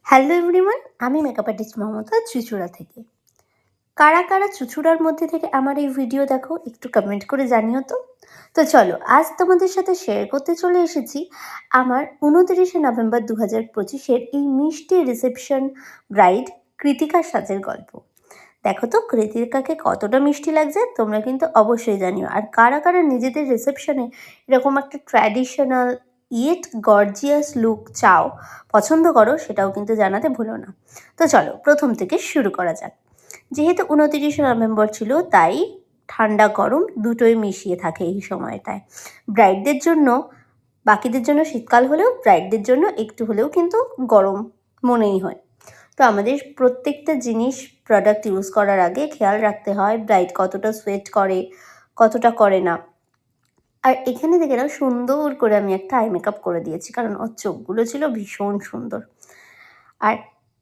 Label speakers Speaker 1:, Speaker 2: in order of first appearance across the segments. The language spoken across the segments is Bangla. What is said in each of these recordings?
Speaker 1: হ্যালো এভরিওয়ান, আমি মেকআপ আর্টিস্ট মমতা চুঁচুড়া থেকে। কারা কারা চুঁচুড়ার মধ্যে থেকে আমার এই ভিডিও দেখো একটু কমেন্ট করে জানিও তো। তো চলো আজ তোমাদের সাথে শেয়ার করতে চলে এসেছি আমার 29শে নভেম্বর 2025-এর এই মিষ্টি রিসেপশন ব্রাইড কৃতিকার সাজের গল্প। দেখো তো কৃতিকাকে কতটা মিষ্টি লাগছে, তোমরা কিন্তু অবশ্যই জানিও। আর কারা কারা নিজেদের রিসেপশনে এরকম একটা ট্র্যাডিশনাল ইয়েট গর্জিয়াস লুক চাও, পছন্দ করো, সেটাও কিন্তু জানাতে ভুলো না। তো চলো প্রথম থেকে শুরু করা যাক। যেহেতু 29শে নভেম্বর ছিল, তাই ঠান্ডা গরম দুটোই মিশিয়ে থাকে এই সময়টায়। ব্রাইডদের জন্য, বাকিদের জন্য শীতকাল হলেও ব্রাইডদের জন্য একটু হলেও কিন্তু গরম মনেই হয়। তো আমাদের প্রত্যেকটা জিনিস প্রোডাক্ট ইউজ করার আগে খেয়াল রাখতে হয় ব্রাইড কতটা সোয়েট করে, কতটা করে না। আর এখানে দেখে না সুন্দর করে আমি একটা আই মেকআপ করে দিয়েছি, কারণ ওর চোখগুলো ছিল ভীষণ সুন্দর। আর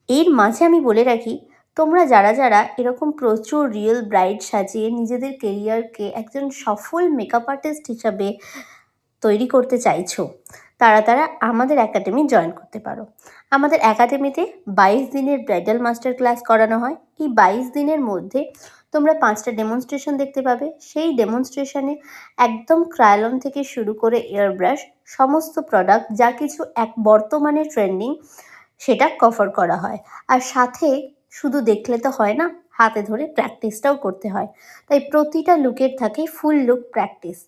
Speaker 1: এর মাঝে আমি বলে রাখি, তোমরা যারা যারা এরকম প্রচুর রিয়েল ব্রাইড সাজিয়ে নিজেদের কেরিয়ারকে একজন সফল মেকআপ আর্টিস্ট হিসাবে তৈরি করতে চাইছো, তারা তারা আমাদের একাডেমি জয়েন করতে পারো। আমাদের একাডেমিতে 22 দিনের ব্রাইডাল মাস্টার ক্লাস করানো হয়। এই 22 দিনের মধ্যে তোমরা 5টা ডেমনস্ট্রেশন দেখতে পাবে। সেই ডেমনস্ট্রেশনে একদম ক্রায়লন থেকে শুরু করে এয়ার ব্রাশ সমস্ত প্রোডাক্ট যা কিছু এক বর্তমানে ট্রেন্ডিং সেটা কভার করা হয়। আর সাথে শুধু দেখলে তো হয় না, হাতে ধরে প্র্যাকটিসটাও করতে হয়। তাই প্রতিটা লুকের থাকে ফুল লুক প্র্যাকটিস।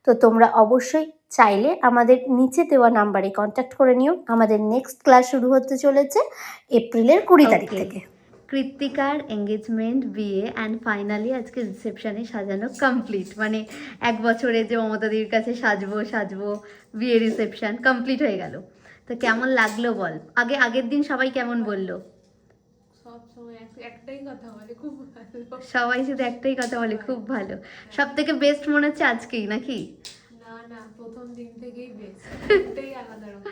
Speaker 1: তো তোমরা অবশ্যই চাইলে আমাদের নিচে দেওয়া নাম্বারে কন্ট্যাক্ট করে নিও। আমাদের নেক্সট ক্লাস শুরু হতে চলেছে এপ্রিলের 20 তারিখ থেকে।
Speaker 2: কৃত্তিকার এঙ্গেজমেন্ট, বিয়ে অ্যান্ড ফাইনালি আজকে রিসেপশনে সাজানো কমপ্লিট। মানে 1 বছরে যে মমতাদির কাছে সাজবো বিয়ে রিসেপশন কমপ্লিট হয়ে গেল। তো কেমন লাগলো বল? আগের দিন সবাই কেমন বললো?
Speaker 3: একটাই কথা বলে খুব ভালো।
Speaker 2: সবাই শুধু একটাই কথা বলে খুব ভালো। সব থেকে বেস্ট মনে হচ্ছে আজকেই, নাকি?
Speaker 3: না, প্রথম দিন থেকেই বেস্ট, এটাই আলাদা রকম।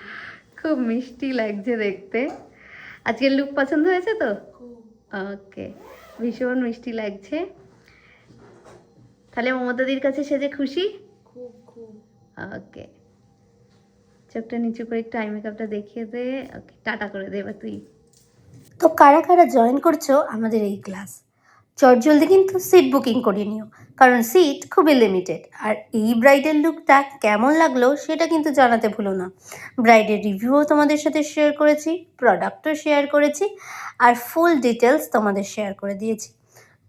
Speaker 2: খুব মিষ্টি লাগছে দেখতে। আজকের লুক পছন্দ হয়েছে তো?
Speaker 3: খুব।
Speaker 2: ওকে, ভীষণ মিষ্টি লাগছে। তাহলে মমতাদির কাছে সেজে খুশি?
Speaker 3: খুব খুব।
Speaker 2: ওকে, চোখটা নিচু করে একটু আই মেকআপটা দেখিয়ে দে। ওকে, টাটা করে দে এবার তুই।
Speaker 1: তো কারা কারা জয়েন করছো আমাদের এই ক্লাস, চটজলদি কিন্তু সিট বুকিং করিয়ে নিও, কারণ সিট খুবই লিমিটেড। আর এই ব্রাইডাল লুকটা কেমন লাগলো সেটা কিন্তু জানাতে ভুলো না। ব্রাইডের রিভিউও তোমাদের সাথে শেয়ার করেছি, প্রোডাক্টও শেয়ার করেছি, আর ফুল ডিটেলস তোমাদের শেয়ার করে দিয়েছি।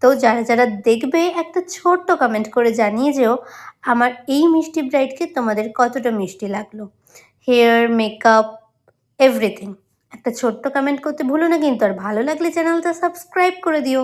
Speaker 1: তো যারা যারা দেখবে একটা ছোট্ট কমেন্ট করে জানিয়ে যেও আমার এই মিষ্টি ব্রাইডকে তোমাদের কতটা মিষ্টি লাগলো। হেয়ার, মেকআপ, এভরিথিং একটা ছোট্ট কমেন্ট করতে ভুলো না কিন্তু। আর ভালো লাগলে চ্যানেলটা সাবস্ক্রাইব করে দিও।